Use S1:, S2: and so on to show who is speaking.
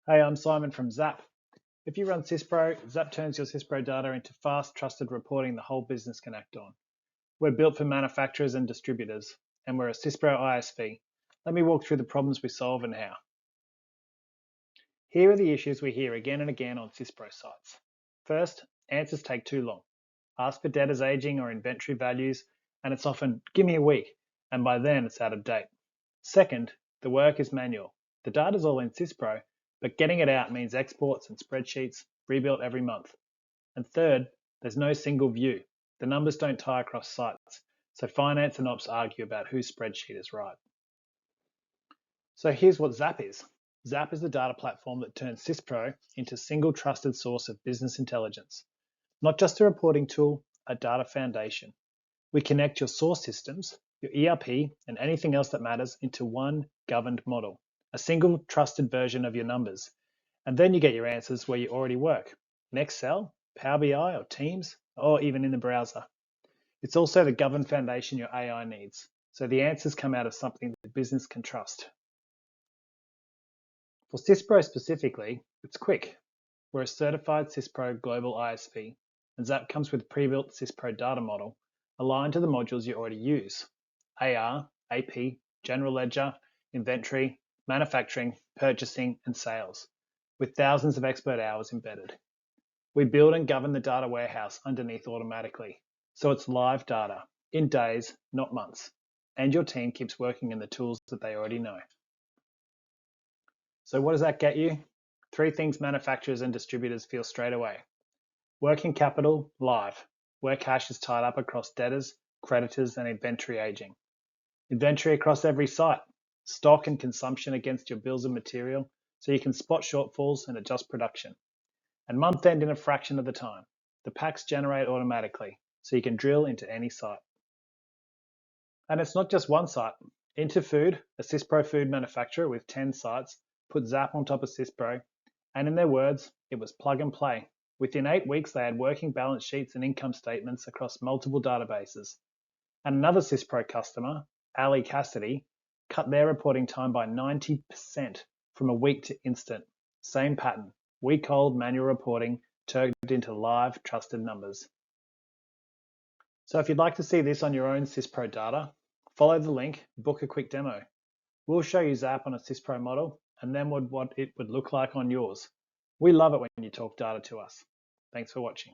S1: Hey, I'm Simon from Zap. If you run Syspro, Zap turns your Syspro data into fast, trusted reporting the whole business can act on. We're built for manufacturers and distributors, and we're a Syspro ISV. Let me walk through the problems we solve and how. Here are the issues we hear again and again on Syspro sites. First, answers take too long. Ask for debtors aging or inventory values, and it's often, give me a week, and by then it's out of date. Second, the work is manual. The data's all in Syspro, but getting it out means exports and spreadsheets rebuilt every month. And third, there's no single view. The numbers don't tie across sites, so finance and ops argue about whose spreadsheet is right. So here's what Zap is. Zap is the data platform that turns Syspro into a single trusted source of business intelligence. Not just a reporting tool, a data foundation. We connect your source systems, your ERP, and anything else that matters into one governed model, a single trusted version of your numbers. And then you get your answers where you already work, in Excel, Power BI, or Teams, or even in the browser. It's also the governed foundation your AI needs, so the answers come out of something the business can trust. For Syspro specifically, it's quick. We're a certified Syspro Global ISV, and Zap comes with a pre-built Syspro data model aligned to the modules you already use: AR, AP, General Ledger, Inventory, Manufacturing, Purchasing, and Sales, with thousands of expert hours embedded. We build and govern the data warehouse underneath automatically, so it's live data, in days, not months, and your team keeps working in the tools that they already know. So what does that get you? 3 things manufacturers and distributors feel straight away. Working capital, live, where cash is tied up across debtors, creditors, and inventory aging. Inventory across every site, stock and consumption against your bills of material, so you can spot shortfalls and adjust production. And month end in a fraction of the time. The packs generate automatically, so you can drill into any site. And it's not just one site. Interfood, a Syspro food manufacturer with 10 sites, put Zap on top of Syspro, and in their words, it was plug and play. Within 8 weeks, they had working balance sheets and income statements across multiple databases. And another Syspro customer, Ali Cassidy, cut their reporting time by 90% from a week to instant. Same pattern, week-old manual reporting turned into live, trusted numbers. So if you'd like to see this on your own Syspro data, follow the link, book a quick demo. We'll show you Zap on a Syspro model and then what it would look like on yours. We love it when you talk data to us. Thanks for watching.